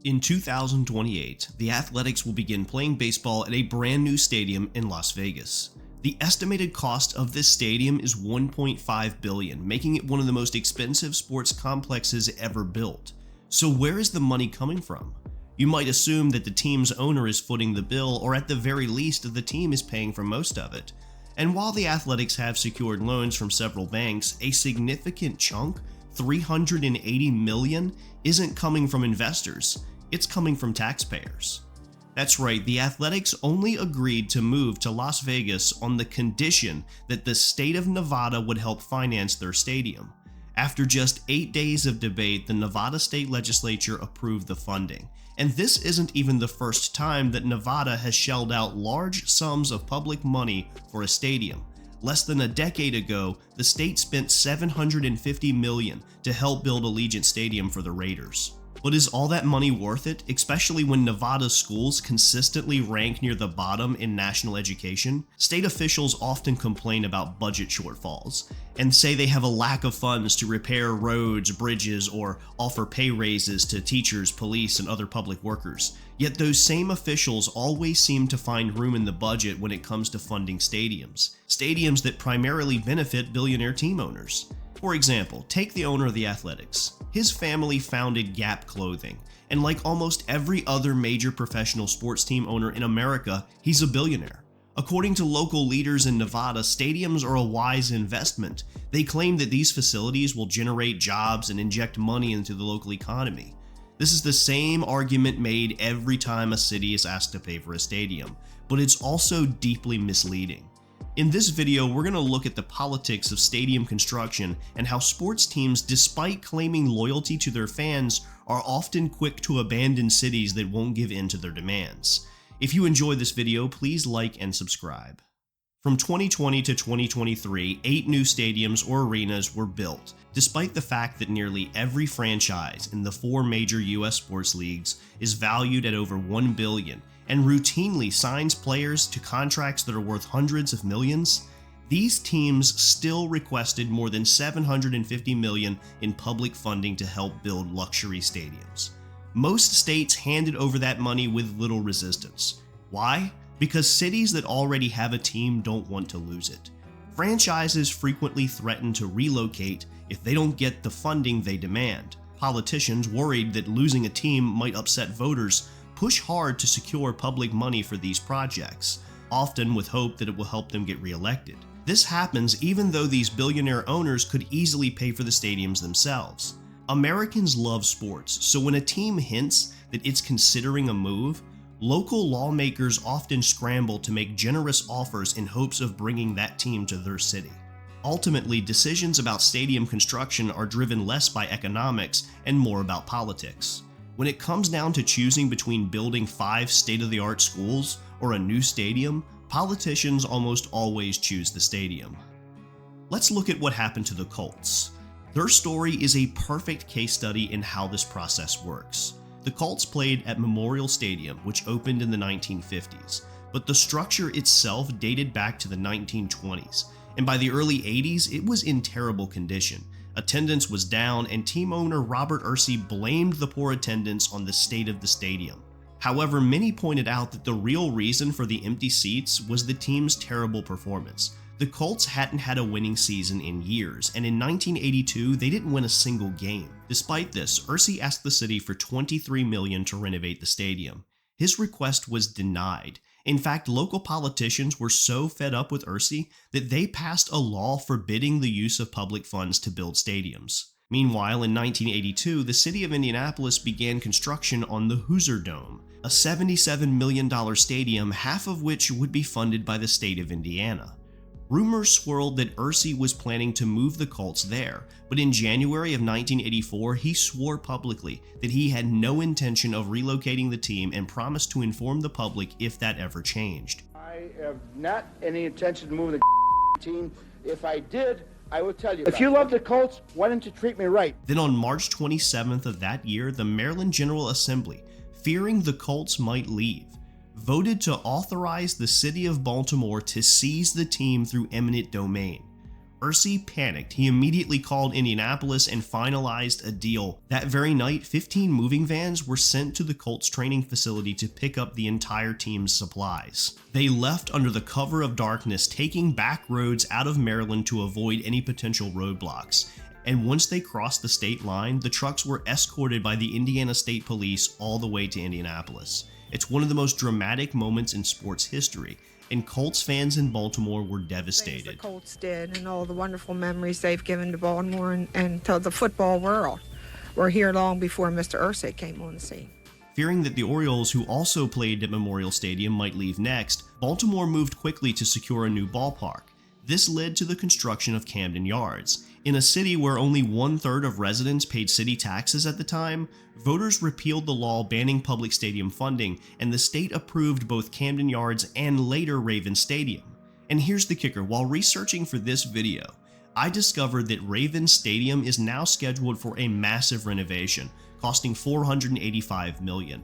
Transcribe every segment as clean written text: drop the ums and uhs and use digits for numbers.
In 2028, the Athletics will begin playing baseball at a brand new stadium in Las Vegas. The estimated cost of this stadium is $1.5 billion, making it one of the most expensive sports complexes ever built. So where is the money coming from? You might assume that the team's owner is footing the bill, or at the very least, the team is paying for most of it. And while the Athletics have secured loans from several banks, a significant chunk, $380 million, isn't coming from investors, it's coming from taxpayers. That's right, the Athletics only agreed to move to Las Vegas on the condition that the state of Nevada would help finance their stadium. After just 8 days of debate, the Nevada state legislature approved the funding. And this isn't even the first time that Nevada has shelled out large sums of public money for a stadium. Less than a decade ago, the state spent $750 million to help build Allegiant Stadium for the Raiders. But is all that money worth it, especially when Nevada's schools consistently rank near the bottom in national education? State officials often complain about budget shortfalls and say they have a lack of funds to repair roads, bridges, or offer pay raises to teachers, police, and other public workers. Yet those same officials always seem to find room in the budget when it comes to funding stadiums that primarily benefit billionaire team owners. For example, take the owner of the Athletics. His family founded Gap Clothing, and like almost every other major professional sports team owner in America, he's a billionaire. According to local leaders in Nevada, stadiums are a wise investment. They claim that these facilities will generate jobs and inject money into the local economy. This is the same argument made every time a city is asked to pay for a stadium, but it's also deeply misleading. In this video, we're going to look at the politics of stadium construction and how sports teams, despite claiming loyalty to their fans, are often quick to abandon cities that won't give in to their demands. If you enjoyed this video, please like and subscribe. From 2020 to 2023, 8 new stadiums or arenas were built, despite the fact that nearly every franchise in the 4 major US sports leagues is valued at over $1 billion and routinely signs players to contracts that are worth hundreds of millions. These teams still requested more than $750 million in public funding to help build luxury stadiums. Most states handed over that money with little resistance. Why? Because cities that already have a team don't want to lose it. Franchises frequently threaten to relocate if they don't get the funding they demand. Politicians, worried that losing a team might upset voters, push hard to secure public money for these projects, often with hope that it will help them get reelected. This happens even though these billionaire owners could easily pay for the stadiums themselves. Americans love sports, so when a team hints that it's considering a move, local lawmakers often scramble to make generous offers in hopes of bringing that team to their city. Ultimately, decisions about stadium construction are driven less by economics and more about politics. When it comes down to choosing between building 5 state-of-the-art schools or a new stadium, politicians almost always choose the stadium. Let's look at what happened to the Colts. Their story is a perfect case study in how this process works. The Colts played at Memorial Stadium, which opened in the 1950s, but the structure itself dated back to the 1920s, and by the early 80s, it was in terrible condition. Attendance was down, and team owner Robert Ursey blamed the poor attendance on the state of the stadium. However, many pointed out that the real reason for the empty seats was the team's terrible performance. The Colts hadn't had a winning season in years, and in 1982, they didn't win a single game. Despite this, Ursey asked the city for $23 million to renovate the stadium. His request was denied. In fact, local politicians were so fed up with Ursey that they passed a law forbidding the use of public funds to build stadiums. Meanwhile, in 1982, the city of Indianapolis began construction on the Hoosier Dome, a $77 million stadium, half of which would be funded by the state of Indiana. Rumors swirled that Ursey was planning to move the Colts there, but in January of 1984, he swore publicly that he had no intention of relocating the team and promised to inform the public if that ever changed. I have not any intention to move the team. If I did, I would tell you. If you love the Colts, why don't you treat me right? Then on March 27th of that year, the Maryland General Assembly, fearing the Colts might leave, voted to authorize the city of Baltimore to seize the team through eminent domain. Irsay panicked. He immediately called Indianapolis and finalized a deal. That very night, 15 moving vans were sent to the Colts training facility to pick up the entire team's supplies. They left under the cover of darkness, taking back roads out of Maryland to avoid any potential roadblocks. And once they crossed the state line, the trucks were escorted by the Indiana State Police all the way to Indianapolis. It's one of the most dramatic moments in sports history, and Colts fans in Baltimore were devastated. Things the Colts did and all the wonderful memories they've given to Baltimore and to the football world were here long before Mr. Irsay came on the scene. Fearing that the Orioles, who also played at Memorial Stadium, might leave next, Baltimore moved quickly to secure a new ballpark. This led to the construction of Camden Yards. In a city where only 1/3 of residents paid city taxes at the time, voters repealed the law banning public stadium funding, and the state approved both Camden Yards and later Raven Stadium. And here's the kicker: while researching for this video, I discovered that Raven Stadium is now scheduled for a massive renovation, costing $485 million.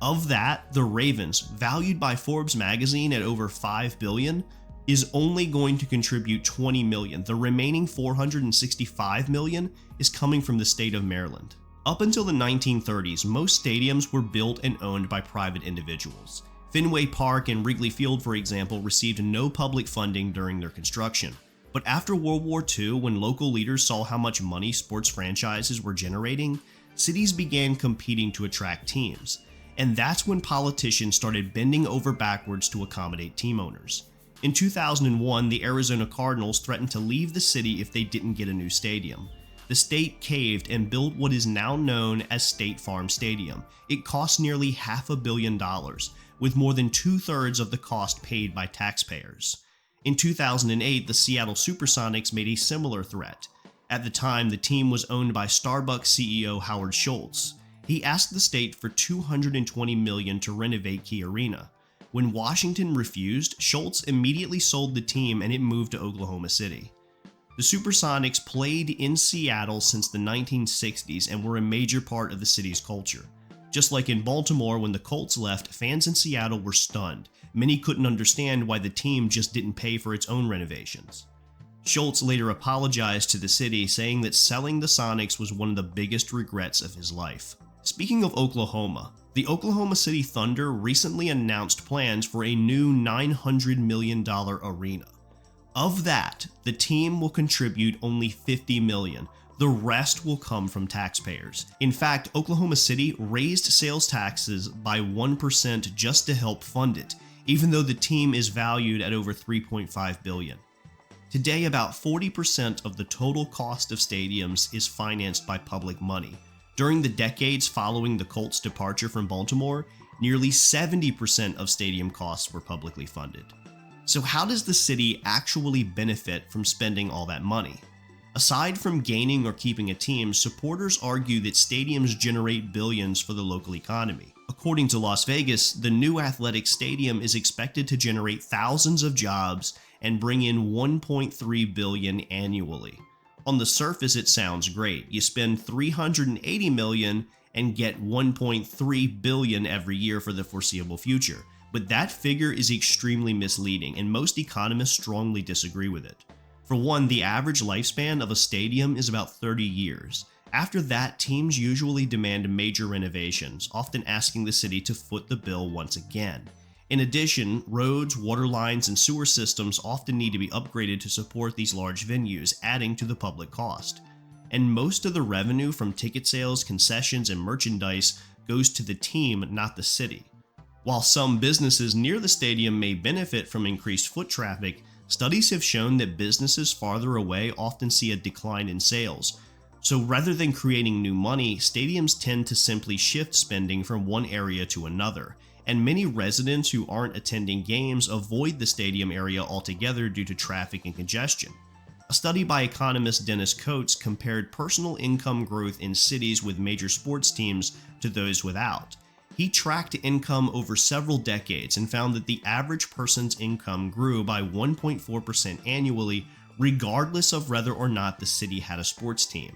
Of that, the Ravens, valued by Forbes magazine at over $5 billion, is only going to contribute $20 million. The remaining $465 million is coming from the state of Maryland. Up until the 1930s, most stadiums were built and owned by private individuals. Fenway Park and Wrigley Field, for example, received no public funding during their construction. But after World War II, when local leaders saw how much money sports franchises were generating, cities began competing to attract teams. And that's when politicians started bending over backwards to accommodate team owners. In 2001, the Arizona Cardinals threatened to leave the city if they didn't get a new stadium. The state caved and built what is now known as State Farm Stadium. It cost nearly $500 million, with more than 2/3 of the cost paid by taxpayers. In 2008, the Seattle Supersonics made a similar threat. At the time, the team was owned by Starbucks CEO Howard Schultz. He asked the state for $220 million to renovate Key Arena. When Washington refused, Schultz immediately sold the team and it moved to Oklahoma City. The Supersonics played in Seattle since the 1960s and were a major part of the city's culture. Just like in Baltimore, when the Colts left, fans in Seattle were stunned. Many couldn't understand why the team just didn't pay for its own renovations. Schultz later apologized to the city, saying that selling the Sonics was one of the biggest regrets of his life. Speaking of Oklahoma, the Oklahoma City Thunder recently announced plans for a new $900 million arena. Of that, the team will contribute only $50 million. The rest will come from taxpayers. In fact, Oklahoma City raised sales taxes by 1% just to help fund it, even though the team is valued at over $3.5 billion. Today, about 40% of the total cost of stadiums is financed by public money. During the decades following the Colts' departure from Baltimore, nearly 70% of stadium costs were publicly funded. So how does the city actually benefit from spending all that money? Aside from gaining or keeping a team, supporters argue that stadiums generate billions for the local economy. According to Las Vegas, the new athletic stadium is expected to generate thousands of jobs and bring in $1.3 billion annually. On the surface, it sounds great. You spend $380 million and get $1.3 billion every year for the foreseeable future. But that figure is extremely misleading, and most economists strongly disagree with it. For one, the average lifespan of a stadium is about 30 years. After that, teams usually demand major renovations, often asking the city to foot the bill once again. In addition, roads, water lines, and sewer systems often need to be upgraded to support these large venues, adding to the public cost. And most of the revenue from ticket sales, concessions, and merchandise goes to the team, not the city. While some businesses near the stadium may benefit from increased foot traffic, studies have shown that businesses farther away often see a decline in sales. So rather than creating new money, stadiums tend to simply shift spending from one area to another. And many residents who aren't attending games avoid the stadium area altogether due to traffic and congestion. A study by economist Dennis Coates compared personal income growth in cities with major sports teams to those without. He tracked income over several decades and found that the average person's income grew by 1.4% annually, regardless of whether or not the city had a sports team.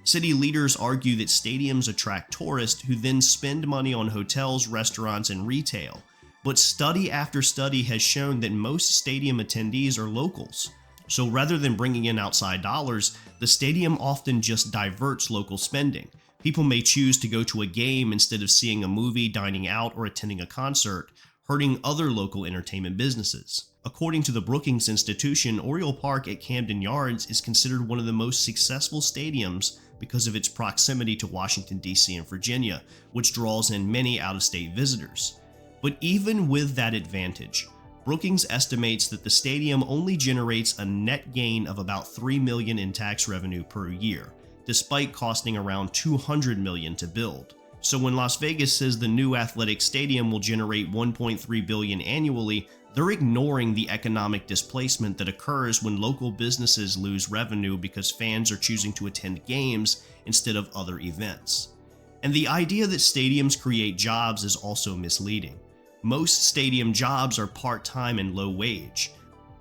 City leaders argue that stadiums attract tourists who then spend money on hotels, restaurants, and retail. But study after study has shown that most stadium attendees are locals. So rather than bringing in outside dollars, the stadium often just diverts local spending. People may choose to go to a game instead of seeing a movie, dining out, or attending a concert, hurting other local entertainment businesses. According to the Brookings Institution, Oriole Park at Camden Yards is considered one of the most successful stadiums because of its proximity to Washington, D.C. and Virginia, which draws in many out-of-state visitors. But even with that advantage, Brookings estimates that the stadium only generates a net gain of about $3 million in tax revenue per year, despite costing around $200 million to build. So when Las Vegas says the new athletic stadium will generate $1.3 billion annually, they're ignoring the economic displacement that occurs when local businesses lose revenue because fans are choosing to attend games instead of other events. And the idea that stadiums create jobs is also misleading. Most stadium jobs are part-time and low wage.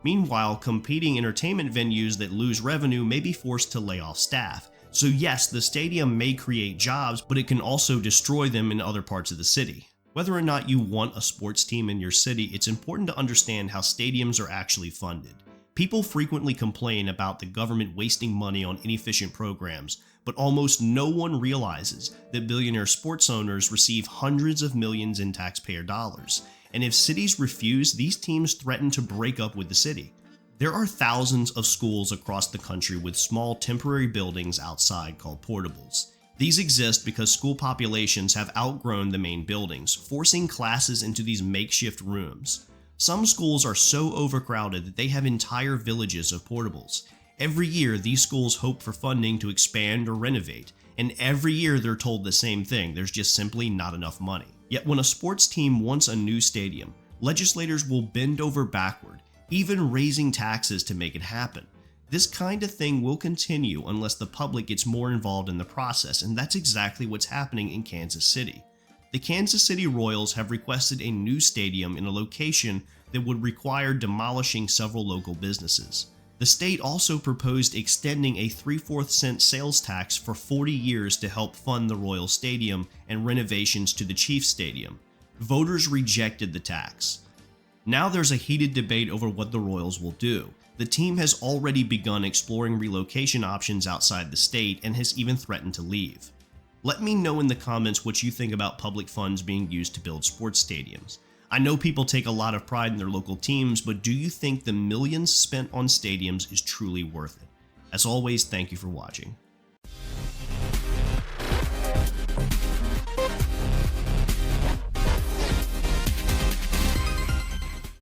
Meanwhile, competing entertainment venues that lose revenue may be forced to lay off staff. So yes, the stadium may create jobs, but it can also destroy them in other parts of the city. Whether or not you want a sports team in your city, it's important to understand how stadiums are actually funded. People frequently complain about the government wasting money on inefficient programs, but almost no one realizes that billionaire sports owners receive hundreds of millions in taxpayer dollars. And if cities refuse, these teams threaten to break up with the city. There are thousands of schools across the country with small temporary buildings outside called portables. These exist because school populations have outgrown the main buildings, forcing classes into these makeshift rooms. Some schools are so overcrowded that they have entire villages of portables. Every year, these schools hope for funding to expand or renovate, and every year they're told the same thing: there's just simply not enough money. Yet when a sports team wants a new stadium, legislators will bend over backward, even raising taxes to make it happen. This kind of thing will continue unless the public gets more involved in the process, and that's exactly what's happening in Kansas City. The Kansas City Royals have requested a new stadium in a location that would require demolishing several local businesses. The state also proposed extending a 3/4 cent sales tax for 40 years to help fund the Royal Stadium and renovations to the Chiefs Stadium. Voters rejected the tax. Now there's a heated debate over what the Royals will do. The team has already begun exploring relocation options outside the state and has even threatened to leave. Let me know in the comments what you think about public funds being used to build sports stadiums. I know people take a lot of pride in their local teams, but do you think the millions spent on stadiums is truly worth it? As always, thank you for watching.